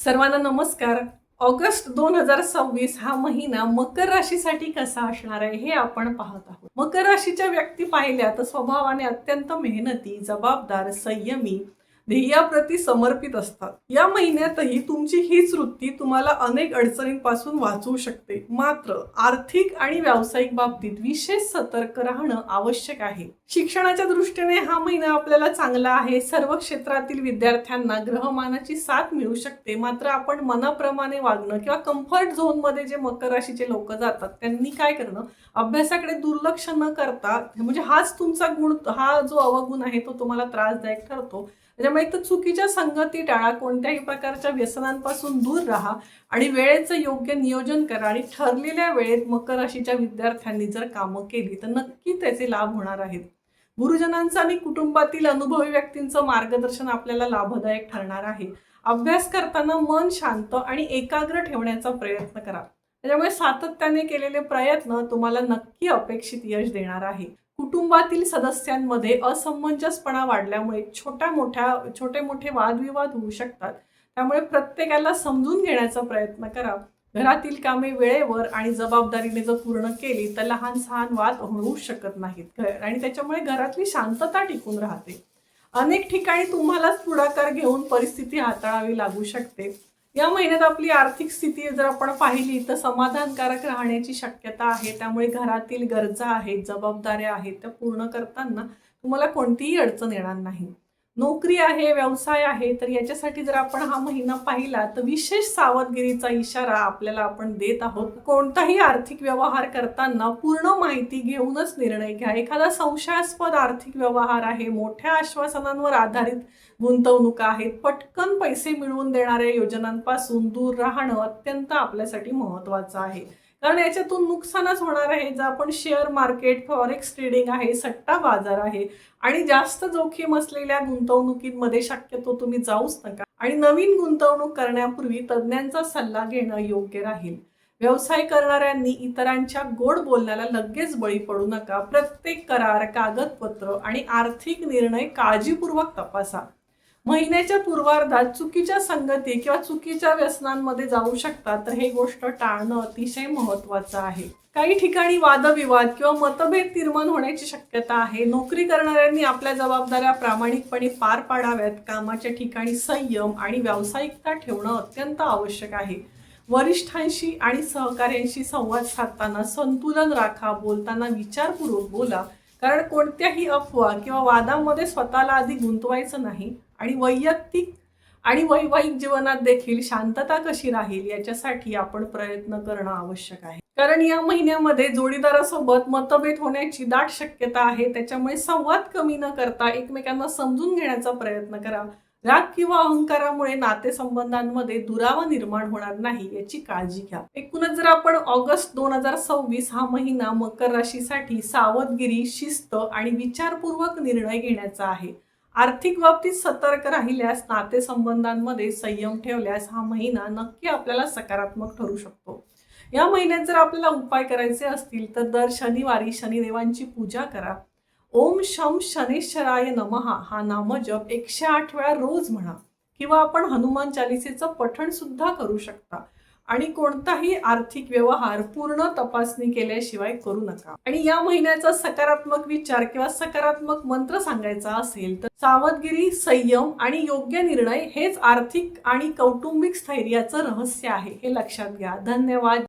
सर्वांना नमस्कार। ऑगस्ट 2026 हा महिना मकर राशीसाठी कसा असणार आहे हे आपण पाहत आहोत। मकर राशीच्या व्यक्ती पाहिल्या तर स्वभावाने अत्यंत मेहनती, जबाबदार, संयमी, ध्येयाप्रती समर्पित असतात। या महिन्यातही तुमची हीच वृत्ती तुम्हाला अनेक अडचणींपासून वाचवू शकते। मात्र आर्थिक आणि व्यावसायिक बाबतीत विशेष सतर्क राहणं आवश्यक आहे। शिक्षणाच्या दृष्टीने हा महिना आपल्याला चांगला आहे। सर्व क्षेत्रातील विद्यार्थ्यांना ग्रहमानाची साथ मिळू शकते। मात्र आपण मनाप्रमाणे वागणं किंवा कम्फर्ट झोन मध्ये जे मकर राशीचे लोक जातात त्यांनी काय करणं, अभ्यासाकडे दुर्लक्ष न करता, म्हणजे हाच तुमचा गुण, हा जो अवगुण आहे तो तुम्हाला त्रासदायक ठरतो। त्यामुळे एक तर चुकीच्या संगती टाळा, कोणत्याही प्रकारच्या व्यसनांपासून दूर राहा आणि वेळेचं योग्य नियोजन करा आणि ठरलेल्या वेळेत मकर राशीच्या विद्यार्थ्यांनी जर कामं केली तर नक्की त्याचे लाभ होणार आहेत। गुरुजनांचं आणि कुटुंबातील अनुभवी व्यक्तींचं मार्गदर्शन आपल्याला लाभदायक ठरणार आहे। अभ्यास करताना मन शांत आणि एकाग्र ठेवण्याचा प्रयत्न करा। त्यामुळे सातत्याने केलेले प्रयत्न तुम्हाला नक्की अपेक्षित यश देणार आहे। कुटुंबातील सदस्यांमध्ये असमंजसपणा वाढल्यामुळे छोटे मोठे वादविवाद होऊ शकतात। त्यामुळे प्रत्येकाला समजून घेण्याचा प्रयत्न करा। घरातील कामे वेळेवर आणि जबाबदारीने जर पूर्ण केली तर लहान सहान वाद होऊ शकत नाहीत आणि त्याच्यामुळे घरातली शांतता टिकून राहते। अनेक ठिकाणी तुम्हालाच पुढाकार घेऊन परिस्थिती हाताळावी लागू शकते। या महिन्यात आपली आर्थिक स्थिती जर आपण पाहिली तर समाधानकारक राहण्याची शक्यता आहे। त्यामुळे घरातील गरजा आहेत, जबाबदाऱ्या आहेत, त्या पूर्ण करताना तुम्हाला कोणतीही अडचण येणार नाही। नोकरी आहे, व्यवसाय आहे, तर याच्यासाठी जर आपण हा महिना पाहिला तर विशेष सावधगिरीचा इशारा आपल्याला आपण देत आहोत। कोणताही आर्थिक व्यवहार करताना पूर्ण माहिती घेऊनच निर्णय घ्या। एखादा संशयास्पद आर्थिक व्यवहार आहे, मोठ्या आश्वासनांवर आधारित गुंतवणुका आहेत, पटकन पैसे मिळवून देणाऱ्या योजनांपासून दूर राहणं अत्यंत आपल्यासाठी महत्त्वाचं आहे। कारण याच्यातून नुकसानच होणार आहे। जर आपण शेअर मार्केट, फॉरेक्स ट्रेडिंग आहे, सट्टा बाजार आहे आणि जास्त जोखीम असलेल्या गुंतवणुकीमध्ये शक्यतो तुम्ही जाऊच नका आणि नवीन गुंतवणूक करण्यापूर्वी तज्ञांचा सल्ला घेणं योग्य राहील। व्यवसाय करणाऱ्यांनी इतरांच्या गोड बोलण्याला लगेच बळी पडू नका। प्रत्येक करार, कागदपत्र आणि आर्थिक निर्णय काळजीपूर्वक तपासा। महिन्याच्या पूर्वार्धात चुकीच्या संगती किंवा चुकीच्या व्यसनांमध्ये जाऊ शकतात, तर हे गोष्ट टाळणं अतिशय महत्त्वाचं आहे। काही ठिकाणी वादविवाद किंवा मतभेद निर्माण होण्याची शक्यता आहे। नोकरी करणाऱ्यांनी आपल्या जबाबदाऱ्या प्रामाणिकपणे पार पाडाव्यात। कामाच्या ठिकाणी संयम आणि व्यावसायिकता ठेवणं अत्यंत आवश्यक आहे। वरिष्ठांशी आणि सहकाऱ्यांशी संवाद साधताना संतुलन राखा। बोलताना विचारपूर्वक बोला, कारण कोणत्याही अफवा किंवा वादामध्ये स्वतःला आधी गुंतवायचं नाही आणि वैयक्तिक आणि वैवाहिक जीवनात देखील शांतता कशी राहील याच्यासाठी आपण प्रयत्न करणं आवश्यक आहे। कारण या महिन्यामध्ये जोडीदारासोबत मतभेद होण्याची दाट शक्यता आहे। त्याच्यामुळे संवाद कमी न करता एकमेकांना समजून घेण्याचा प्रयत्न करा। राग किंवा अहंकारामुळे नातेसंबंधांमध्ये दुरावा निर्माण होणार नाही याची काळजी घ्या। एकूणच जर आपण ऑगस्ट 2026 हा महिना मकर राशीसाठी सावधगिरी, शिस्त आणि विचारपूर्वक निर्णय घेण्याचा आहे। आर्थिक बाबतीत सतर्क राहिल्यास, नातेसंबंधांमध्ये संयम ठेवल्यास हा महिना नक्की आपल्याला सकारात्मक ठरू शकतो। या महिन्यात जर आपल्याला उपाय करायचे असतील तर दर शनिवारी शनिदेवांची पूजा करा। ओम शम शनेश्वराय नमः हा नामजप 108 वेळा रोज म्हणा किंवा आपण हनुमान चालिसेचं पठण सुद्धा करू शकता। आणि कोणताही आर्थिक व्यवहार पूर्ण तपासणी केल्याशिवाय करू नका। आणि या महिन्याचा सकारात्मक विचार किंवा सकारात्मक मंत्र सांगायचा असेल तर सावधगिरी, संयम आणि योग्य निर्णय हेच आर्थिक आणि कौटुंबिक स्थैर्याचं रहस्य आहे, हे लक्षात घ्या। धन्यवाद।